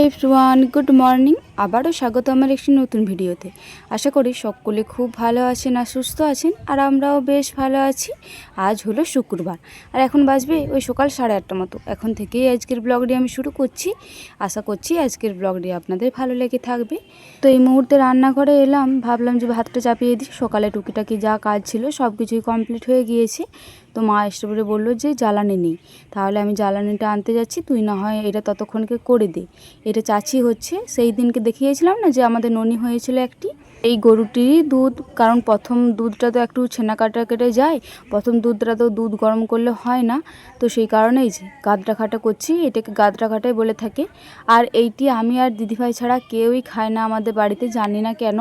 Everyone good morning. আবারও স্বাগত আমার একটি নতুন ভিডিওতে। আশা করি সকলে খুব ভালো আছেন আর সুস্থ আছেন, আর আমরাও বেশ ভালো আছি। আজ হলো শুক্রবার, আর এখন বাজবে ওই সকাল 8:30 মতো। এখন থেকেই আজকের ব্লগটি আমি শুরু করছি। আশা করছি আজকের ব্লগটি আপনাদের ভালো লেগে থাকবে। তো এই মুহূর্তে রান্নাঘরে এলাম, ভাবলাম যে ভাতটা চাপিয়ে দিই। সকালে টুকিটাকি যা কাজ ছিল সব কিছুই কমপ্লিট হয়ে গিয়েছে। তো মা এসে পরে বললো যে জ্বালানি নেই, তাহলে আমি জ্বালানিটা আনতে যাচ্ছি, তুই না হয় এটা ততক্ষণকে করে দে। এটা চাচি হচ্ছে, সেই দিনকে দেখিয়েছিলাম না যে আমাদের ননি হয়েছিল একটি, এই গরুটিরই দুধ। কারণ প্রথম দুধটা তো একটু ছেনা কাটা কেটে যায়, প্রথম দুধটা তো দুধ গরম করলে হয় না। তো সেই কারণেই যে গাদরা খাটা করছি, এটাকে গাদরা খাটাই বলে থাকে। আর এইটি আমি আর দিদিভাই ছাড়া কেউই খায় না আমাদের বাড়িতে, জানি না কেন।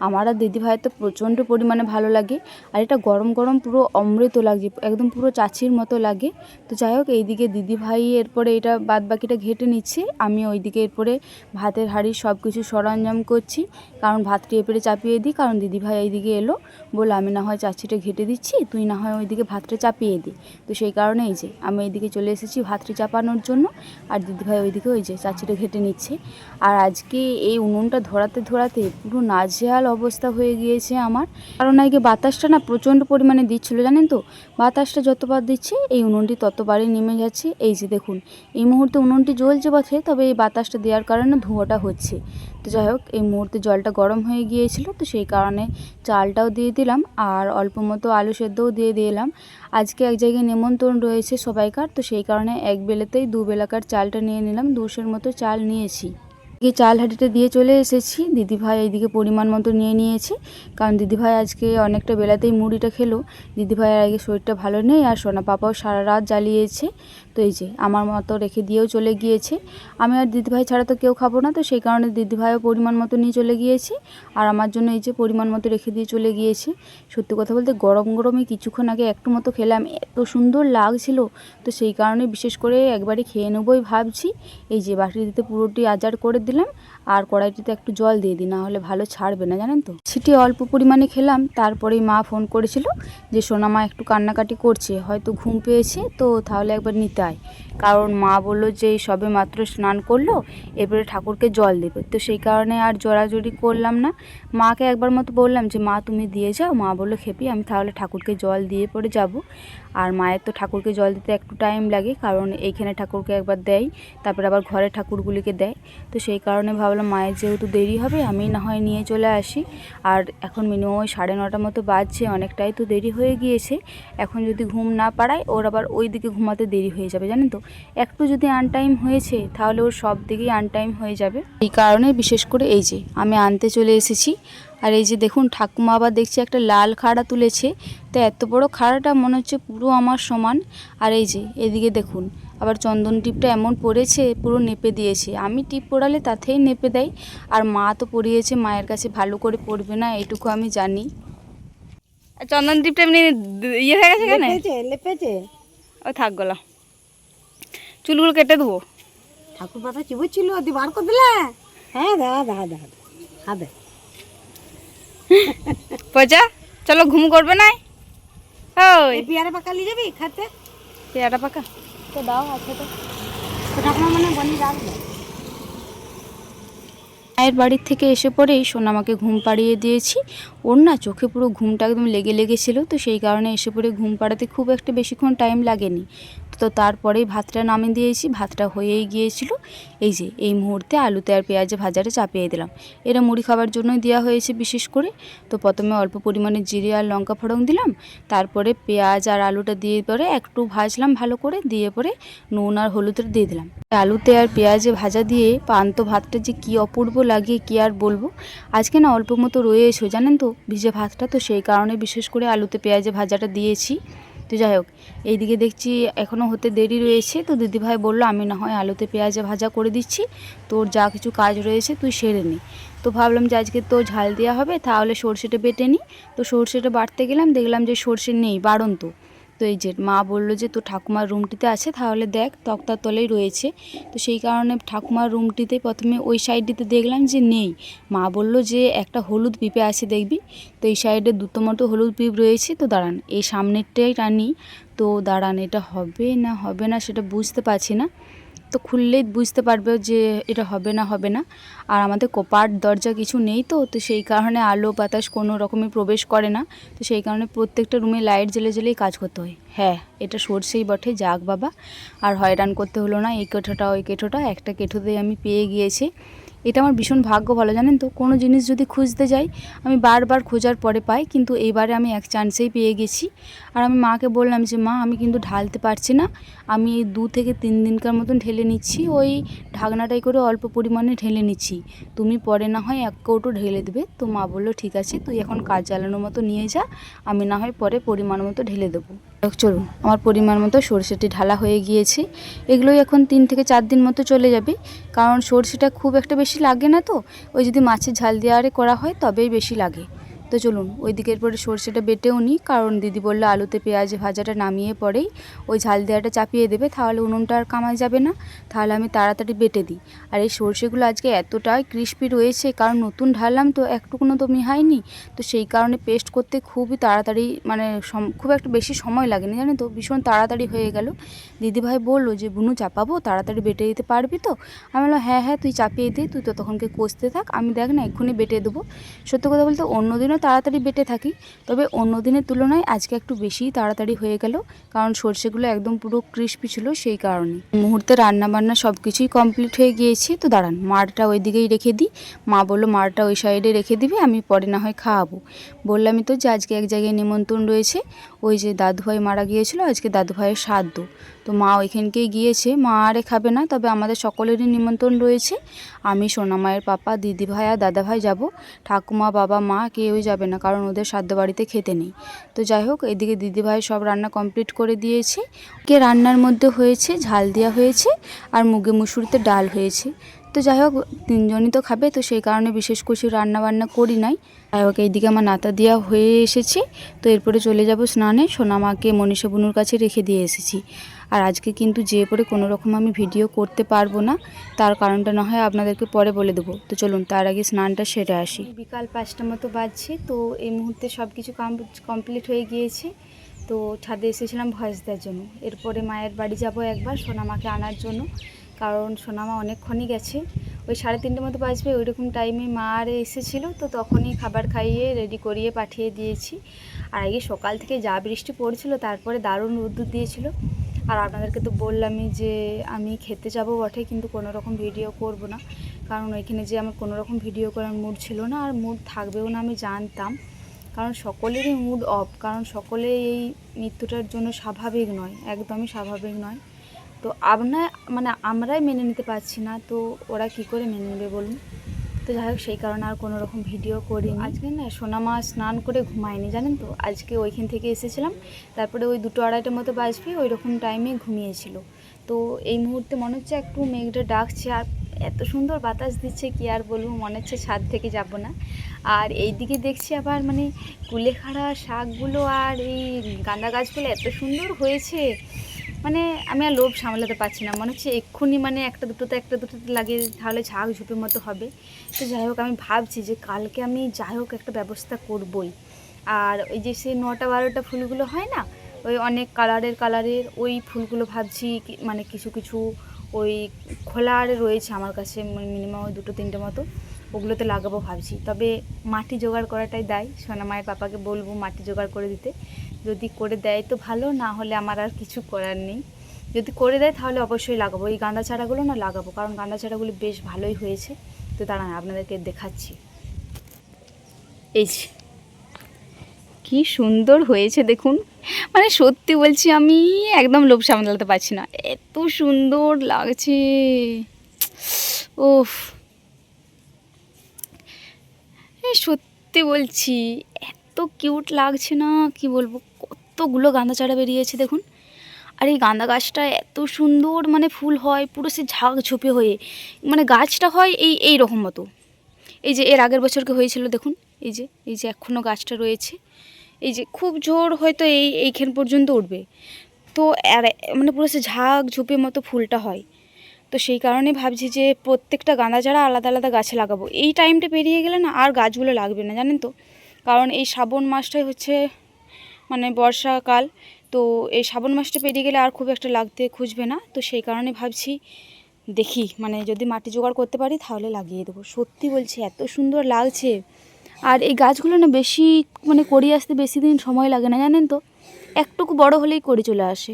আমার আর দিদিভাইয়ের তো প্রচণ্ড পরিমাণে ভালো লাগে। আর এটা গরম গরম পুরো অমৃত লাগছে, একদম পুরো চাচির মতো লাগে। তো যাই হোক, এইদিকে দিদিভাই এরপরে এটা বাদ বাকিটা ঘেটে নিচ্ছে, আমি ওইদিকে এরপরে ভাতের হাঁড়ির সব কিছু সরঞ্জাম করছি। কারণ ভাতটি এরপরে চাপিয়ে দিই, কারণ দিদিভাই এইদিকে এলো, বলে আমি না হয় চাচিটা ঘেটে দিচ্ছি, তুই না হয় ওইদিকে ভাতটা চাপিয়ে দিই। তো সেই কারণে এই যে আমি এইদিকে চলে এসেছি ভাতটি চাপানোর জন্য, আর দিদিভাই ওইদিকে ওই যে চাচিটা ঘেটে নিচ্ছে। আর আজকে এই উনুনটা ধরাতে ধরাতে পুরো নাজেহাল অবস্থা হয়ে গিয়েছে আমার। কারণ আজকে বাতাসটা না প্রচণ্ড পরিমাণে দিচ্ছিলো, জানেন তো। বাতাসটা যতবার দিচ্ছে এই উনুনটি ততবারই নেমে যাচ্ছে। এই যে দেখুন, এই মুহূর্তে উনুনটি জ্বলছে বটে, তবে এই বাতাসটা দেওয়ার কারণে ধোঁয়াটা হচ্ছে। তো যাই হোক, এই মুহূর্তে জলটা গরম হয়ে গিয়েছিল, তো সেই কারণে চালটাও দিয়ে দিলাম, আর অল্প মতো আলু সেদ্ধও দিয়ে দিলাম। আজকে এক জায়গায় নিমন্ত্রণ রয়েছে সবাইকার, তো সেই কারণে এক বেলাতেই 2 বেলাকার চালটা নিয়ে নিলাম, 200 মতো চাল নিয়েছি। গিয়ে চাল হাঁড়িটা দিয়ে চলে এসেছি। দিদিভাই এইদিকে পরিমাণ মতো নিয়ে নিয়েছে, কারণ দিদিভাই আজকে অনেকটা বেলাতেই মুড়িটা খেলো। দিদিভাইয়ের আগে শরীরটা ভালো নেই, আর সোনা পাপাও সারা রাত জ্বালিয়েছে। তো এই যে আমার মতো রেখে দিয়েও চলে গিয়েছে। আমি আর দিদিভাই ছাড়া তো কেউ খাবো না, তো সেই কারণে দিদিভাইও পরিমাণ মতো নিয়ে চলে গিয়েছে, আর আমার জন্য এই যে পরিমাণ মতো রেখে দিয়ে চলে গিয়েছে। সত্যি কথা বলতে গরম গরমে কিছুক্ষণ আগে একটু মতো খেলাম, এত সুন্দর লাগছিল। তো সেই কারণে বিশেষ করে একবারই খেয়ে নেবোই ভাবছি। এই যে বাটিতে পুরোটি আজার করে দিলাম, আর কড়াইটিতে একটু জল দিয়ে দিই, না হলে ভালো ছাড়বে না, জানেন তো। সেটি অল্প পরিমাণে খেলাম, তারপরেই মা ফোন করেছিল যে সোনা মা একটু কান্নাকাটি করছে, হয়তো ঘুম পেয়েছে, তো তাহলে একবার নিতে আয়। কারণ মা বললো যে এই সবে মাত্র স্নান করলো, এরপরে ঠাকুরকে জল দেবে। তো সেই কারণে আর জোরাজুরি করলাম না, মাকে একবার মতো বললাম যে মা তুমি দিয়ে যাও। মা বললো খেপি, আমি তাহলে ঠাকুরকে জল দিয়ে পরে যাব। আর মায়ের তো ঠাকুরকে জল দিতে একটু টাইম লাগে, কারণ এইখানে ঠাকুরকে একবার দেয়, তারপরে আবার ঘরে ঠাকুরগুলিকে দেয়। তো সেই কারণে ভাবলাম মায়ের যেহেতু দেরি হবে, আমি না হয় নিয়ে চলে আসি। আর এখন মিনিমাম 9:30 মতো বাজছে, অনেকটাই তো দেরি হয়ে গিয়েছে। এখন যদি ঘুম না পাড়ায়, ওর আবার ওই দিকে ঘুমাতে দেরি হয়ে যাবে, জানেন তো। একটু যদি আনটাইম হয়েছে তাহলে ওর সব দিকেই আনটাইম হয়ে যাবে। এই কারণে বিশেষ করে এই যে আমি আনতে চলে এসেছি। আর এই যে দেখুন, ঠাকুমা আবার দেখছি একটা লাল খাড়া তুলেছে, তো এত বড় খাড়াটা মনে হচ্ছে পুরো আমার সমান। আর এই যে এদিকে দেখুন, আবার চন্দন টিপটা এমন পড়েছে, পুরো নেপে দিয়েছে। আমি টিপ পড়ালে তাতেই নেপে দেয়, আর মা তো পড়িয়েছে, মায়ের কাছে ভালো করে পড়বে না এইটুকু আমি জানি। চন্দন টিপটা এমনি ইয়ে হয়ে গেছে, কেন লেপেছে ও থাক গলা, চুলগুলো কেটে দেবো। ঠাকুর পাতা চিবুচ্ছিল, দি বার করে দিলে। হ্যাঁ দেখা দেখা দেখা হাতে পচা, চলো ঘুম করবে না। ওই পেয়ারা পাকা নিয়ে যাবি খাতে? পেয়ারা পাকা তো দাও, আছে তো। ঠাকুমা মানে বনি রাখবে। মায়ের বাড়ির থেকে এসে পরেই সোনামাকে ঘুম পাড়িয়ে দিয়েছি। ওর না চোখে পুরো ঘুমটা একদম লেগে লেগেছিলো, তো সেই কারণে এসে পরে ঘুম পাড়াতে খুব একটা বেশিক্ষণ টাইম লাগেনি। তো তারপরেই ভাতটা নামিয়ে দিয়েছি, ভাতটা হয়েই গিয়েছিল। এই যে এই মুহূর্তে আলুতে আর পেঁয়াজে ভাজাটা চাপিয়ে দিলাম, এরা মুড়ি খাবার জন্যই দেওয়া হয়েছে বিশেষ করে। তো প্রথমে অল্প পরিমাণে জিরে আর লঙ্কা ফোড়ন দিলাম, তারপরে পেঁয়াজ আর আলুটা দিয়ে পরে একটু ভাজলাম ভালো করে, দিয়ে পরে নুন আর হলুদটা দিয়ে দিলাম। আলুতে আর পেঁয়াজে ভাজা দিয়ে পান্তা ভাতটা যে কী অপূর্ব লাগে কি আর বলবো। আজকে না অল্প মতো রয়েছে, জানেন তো, ভিজে ভাতটা, তো সেই কারণে বিশেষ করে আলুতে পেঁয়াজে ভাজাটা দিয়েছি। তো যাই হোক, এইদিকে দেখছি এখনও হতে দেরি রয়েছে, তো দিদিভাই বললো আমি না হয় আলুতে পেঁয়াজে ভাজা করে দিচ্ছি, তোর যা কিছু কাজ রয়েছে তুই সেরে নি। তো ভাবলাম যে আজকে তো ঝাল দেওয়া হবে, তাহলে সর্ষেটা বেটে নিই। তো সর্ষেটা বাটতে গেলাম, দেখলাম যে সর্ষে নেই, বাড়ন্ত। তো এই যে মা বললো যে তো ঠাকুমার রুমটিতে আছে, তাহলে দেখ তক্তার তলেই রয়েছে। তো সেই কারণে ঠাকুমার রুমটিতে প্রথমে ওই সাইডটিতে দেখলাম যে নেই। মা বললো যে একটা হলুদ পিঁপে আছে দেখবি। তো এই সাইডে দুটো মতো হলুদ পিঁপ রয়েছে, তো দাঁড়ান এই সামনেরটাই টানি। তো দাঁড়ান, এটা হবে না হবে না সেটা বুঝতে পারছি না। তো খুললেই বুঝতে পারবে যে এটা হবে না। আর আমাদের কপাট দরজা কিছু নেই, তো সেই কারণে আলো বাতাস কোনো রকমের প্রবেশ করে না। তো সেই কারণে প্রত্যেকটা রুমে লাইট জ্বেলেই কাজ করতে হয়। হ্যাঁ, এটা সরষেই বটে, যাক বাবা, আর হয়রান করতে হলো না। এই কেঠোটা ওই কেঠোটা একটা কেঠোতেই আমি পেয়ে গিয়েছি। এটা আমার ভীষণ ভাগ্য ভালো, জানেন তো। কোনো জিনিস যদি খুঁজতে যাই আমি বারবার খোঁজার পরে পাই, কিন্তু এইবারে আমি এক চান্সেই পেয়ে গেছি। আর আমি মাকে বললাম যে মা, আমি কিন্তু ঢালতে পারছি না, আমি 2 থেকে 3 দিনকার মতন ঢেলে নিচ্ছি, ওই ঢাকনাটাই করে অল্প পরিমাণে ঢেলে নিচ্ছি, তুমি পরে না হয় 1 কৌটো ঢেলে দেবে। তো মা বললো ঠিক আছে, তুই এখন কাজ চালানোর মতো নিয়ে যা, আমি না হয় পরে পরিমাণ মতো ঢেলে দেবো। চলুন, আমার পরিমাণ মতো সরষেটি ঢালা হয়ে গিয়েছে। এগুলোই এখন 3 থেকে 4 দিন মতো চলে যাবে, কারণ সরষেটা খুব একটা বেশি লাগে না। তো ওই যদি মাছের ঝাল দেওয়ারে করা হয় তবেই বেশি লাগে। তো চলুন ওই দিকের পরে সরষেটা বেটেও নিই, কারণ দিদি বললো আলুতে পেঁয়াজ ভাজাটা নামিয়ে পরেই ওই ঝাল দেওয়াটা চাপিয়ে দেবে, তাহলে উনুনটা আর কামাই যাবে না। তাহলে আমি তাড়াতাড়ি বেটে দিই। আর এই সরষেগুলো আজকে এতটাই ক্রিস্পি রয়েছে, কারণ নতুন ঢাললাম তো, একটুকুনো তো মিহাইনি। তো সেই কারণে পেস্ট করতে খুবই তাড়াতাড়ি, মানে খুব একটা বেশি সময় লাগেনি, জানেন তো, ভীষণ তাড়াতাড়ি হয়ে গেল। দিদিভাই বললো যে বুনু চাপাবো, তাড়াতাড়ি বেটে দিতে পারবি তো? আমি বললাম হ্যাঁ তুই চাপিয়ে দে, তুই ততক্ষণকে কষতে থাক, আমি দেখ না এক্ষুনি বেটে দেবো। সত্যি কথা বলতে অন্যদিনও তাড়াতাড়ি বেটে থাকি, তবে অন্য দিনের তুলনায় আজকে একটু বেশিই তাড়াতাড়ি হয়ে গেল, কারণ সরষেগুলো একদম পুরো ক্রিস্পি ছিল সেই কারণে। মুহূর্তে রান্না বান্না সব কিছুই কমপ্লিট হয়ে গিয়েছে। তো দাঁড়ান, মাড়টা ওই দিকেই রেখে দিই। মা বললো মাড়টা ওই সাইডে রেখে দিবি, আমি পরে না হয় খাওয়াবো। বললামই তো যে আজকে এক জায়গায় নিমন্ত্রণ রয়েছে, ওই যে দাদুভাই মারা গিয়েছিল, আজকে দাদুভাইয়ের শ্রাদ্ধ। তো মা ওইখানকেই গিয়েছে, মা আরে খাবে না, তবে আমাদের সকলেরই নিমন্ত্রণ রয়েছে। আমি, সোনামায়ের পাপা, দিদিভাই আর দাদাভাই যাব, ঠাকুমা বাবা মা কেউই যাবে না, কারণ ওদের শ্রাদ্ধ বাড়িতে খেতে নেই। তো যাই হোক, এদিকে দিদিভাই সব রান্না কমপ্লিট করে দিয়েছে। রান্নার মধ্যে হয়েছে ঝাল দেওয়া হয়েছে আর মুগে মুসুরিতে ডাল হয়েছে। তো যাই হোক, 3 জনই তো খাবে, তো সেই কারণে বিশেষ কিছু রান্না বান্না করি নাই। যাই হোক, এইদিকে আমার নাতা দেওয়া হয়ে এসেছে। তো এরপরে চলে যাব স্নানে, সোনামাকে মনীষা বুনুর কাছে রেখে দিয়ে এসেছি। আর আজকে কিন্তু যেয়ে পরে কোনো রকম আমি ভিডিও করতে পারবো না, তার কারণটা না হয় আপনাদেরকে পরে বলে দেবো। তো চলুন তার আগে স্নানটা সেরে আসি। বিকাল 5টা মতো বাজছে, তো এই মুহূর্তে সব কিছু কমপ্লিট হয়ে গিয়েছে। তো ছাদে এসেছিলাম ভয়েস দেওয়ার জন্য। এরপরে মায়ের বাড়ি যাব একবার সোনামাকে আনার জন্য, কারণ সোনামা অনেকক্ষণই গেছে, ওই 3:30 মতো বাজবে, ওই রকম টাইমে মা আর এসেছিলো, তো তখনই খাবার খাইয়ে রেডি করিয়ে পাঠিয়ে দিয়েছি। আর আগে সকাল থেকে যা বৃষ্টি পড়ছিল, তারপরে দারুণ রোদ্দুর দিয়েছিল। আর আপনাদেরকে তো বললামই যে আমি খেতে যাব বটে, কিন্তু কোনো রকম ভিডিও করব না, কারণ ওইখানে যে আমার কোনো রকম ভিডিও করার মুড ছিল না, আর মুড থাকবেও না আমি জানতাম, কারণ সকলেরই মুড অফ, কারণ সকলে এই মৃত্যুটার জন্য স্বাভাবিক নয়, একদমই স্বাভাবিক নয়। তো আমরাই মেনে নিতে পারছি না, তো ওরা কি করে মেনে নেবে বলুন। তো যাই হোক, সেই কারণে আর কোনো রকম ভিডিও করিনি। আজকে না সোনামা স্নান করে ঘুমায়নি, জানেন তো, আজকে ওইখান থেকে এসেছিলাম, তারপরে ওই 2-2:30 মতো বাজবে, ওই রকম টাইমে ঘুমিয়েছিল। তো এই মুহূর্তে মনে হচ্ছে একটু মেঘটা ডাকছে, আর এত সুন্দর বাতাস দিচ্ছে, কি আর বলবো, মনে হচ্ছে ছাদ থেকে যাব না। আর এই দিকে দেখছি আবার কুলেখাড়া শাকগুলো আর এই গাঁদা গাছগুলো এত সুন্দর হয়েছে, আমি আর লোভ সামলাতে পারছি না, মনে হচ্ছে এক্ষুনি একটা দুটোতে লাগে, তাহলে ঝাঁক ঝুপের মতো হবে। তো যাই হোক, আমি ভাবছি যে কালকে আমি যাই হোক একটা ব্যবস্থা করবই। আর ওই যে সেই 9টা-12টা ফুলগুলো হয় না, ওই অনেক কালারের ওই ফুলগুলো ভাবছি কিছু কিছু ওই খোলা আরে রয়েছে আমার কাছে, মিনিমাম ওই 2-3টে মতো, ওগুলোতে লাগাবো ভাবছি। তবে মাটি জোগাড় করাটাই দায়, সোনামায়ের পাপাকে বলবো মাটি জোগাড় করে দিতে, যদি করে দেয় তো ভালো, না হলে আমার আর কিছু করার নেই। যদি করে দেয় তাহলে অবশ্যই লাগাবো, এই গাঁদা চারাগুলো না লাগাবো, কারণ গাঁদা চারাগুলো বেশ ভালোই হয়েছে। তো দাঁড়ান আপনাদেরকে দেখাচ্ছি, এই যে কি সুন্দর হয়েছে দেখুন, সত্যি বলছি আমি একদম লোভ সামলাতে পারছি না, এত সুন্দর লাগছে। ওফ, সত্যি বলছি এত কিউট লাগছে না, কি বলবো, কতগুলো গাঁদা চারা বেরিয়েছে দেখুন। আর এই গাঁদা গাছটা এত সুন্দর, ফুল হয় পুরো সে ঝাঁক ঝোপে হয়ে, গাছটা হয় এই রকম মতো। এই যে এর আগের বছরকে হয়েছিল দেখুন, এই যে এখনও গাছটা রয়েছে, এই যে খুব জোর হয়তো এইখান পর্যন্ত উঠবে, তো আর পুরো সে ঝাঁক ঝোপের মতো ফুলটা হয়। তো সেই কারণে ভাবছি যে প্রত্যেকটা গাঁদা চারা আলাদা আলাদা গাছে লাগাবো। এই টাইমটা পেরিয়ে গেলে না আর গাছগুলো লাগবে না, জানেন তো, কারণ এই শ্রাবণ মাসটাই হচ্ছে বর্ষাকাল, তো এই শ্রাবণ মাসটা পেরিয়ে গেলে আর খুব একটা লাগতে খুঁজবে না। তো সেই কারণে ভাবছি দেখি মানে যদি মাটি জোগাড় করতে পারি তাহলে লাগিয়ে দেবো। সত্যি বলছি এত সুন্দর লাগছে। আর এই গাছগুলো না বেশি মানে করি আসতে বেশি দিন সময় লাগে না, জানেন তো, একটুকু বড় হলেই করে চলে আসে।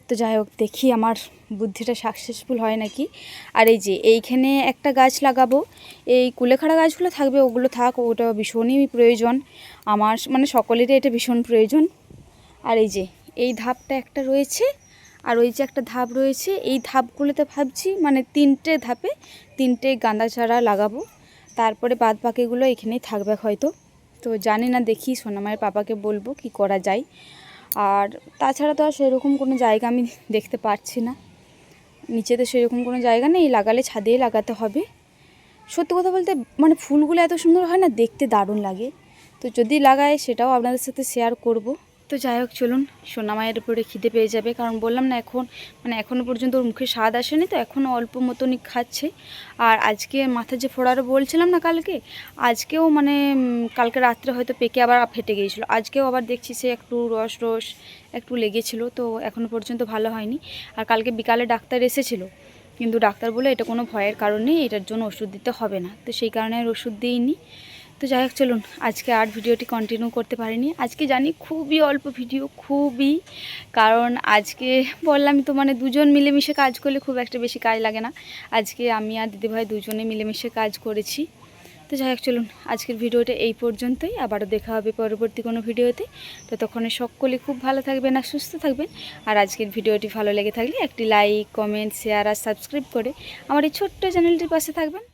তো যাই হোক, দেখি আমার বুদ্ধিটা সাকসেসফুল হয় নাকি। আর এই যে এইখানে একটা গাছ লাগাবো, এই কুলেখাড়া গাছগুলো থাকবে, ওগুলো থাক, ওটা ভীষণই প্রয়োজন আমার, মানে সকলেরই এটা ভীষণ প্রয়োজন। আর এই যে এই ধাপটা একটা রয়েছে, আর ওই যে একটা ধাপ রয়েছে, এই ধাপগুলোতে ভাবছি মানে 3টে ধাপে 3টে গাঁদা চারা লাগাবো। তারপরে বাদ বাকিগুলো এখানেই থাকবে হয়তো। তো জানি না, দেখি সোনামায়ের পাপাকে বলবো কি করা যায়। আর তাছাড়া তো আর সেরকম কোনো জায়গা আমি দেখতে পাচ্ছি না, নিচেতে সেরকম কোনো জায়গা নেই, লাগালে ছাদেই লাগাতে হবে। সত্যি কথা বলতে মানে ফুলগুলো এত সুন্দর হয় না, দেখতে দারুণ লাগে। তো যদি লাগায় সেটাও আপনাদের সাথে শেয়ার করব। তো যাই হোক চলুন, সোনামায়ের উপরে খিদে পেয়ে যাবে, কারণ বললাম না এখন মানে এখনও পর্যন্ত ওর মুখে স্বাদ আসেনি, তো এখনও অল্প মতনই খাচ্ছে। আর আজকে মাথা যে ফোড়ারও বলছিলাম না কালকে, আজকেও মানে কালকে রাত্রে হয়তো পেকে আবার ফেটে গিয়েছিলো, আজকেও আবার দেখছি সে একটু রস একটু লেগেছিলো, তো এখনও পর্যন্ত ভালো হয়নি। আর কালকে বিকালে ডাক্তার এসেছিলো, কিন্তু ডাক্তার বলে এটা কোনো ভয়ের কারণ নেই, এটার জন্য ওষুধ দিতে হবে না, তো সেই কারণে আর ওষুধ দিইনি। তো যাই হোক চলুন, আজকে আর ভিডিওটি কন্টিনিউ করতে পারিনি, আজকে জানি খুবই অল্প ভিডিও, খুবই, কারণ আজকে বললাম তো মানে দুজন মিলেমিশে কাজ করলে খুব একটা বেশি কাজ লাগে না। আজকে আমি আর দিদিভাই দুজনে মিলেমিশে কাজ করেছি। তো যাই হোক চলুন, আজকের ভিডিওটা এই পর্যন্তই, আবারও দেখা হবে পরবর্তী কোনো ভিডিওতে। ততক্ষণে সকলে খুব ভালো থাকবেন আর সুস্থ থাকবেন। আর আজকের ভিডিওটি ভালো লেগে থাকলে একটি লাইক, কমেন্ট, শেয়ার আর সাবস্ক্রাইব করে আমার এই ছোট্ট চ্যানেলটির পাশে থাকবেন।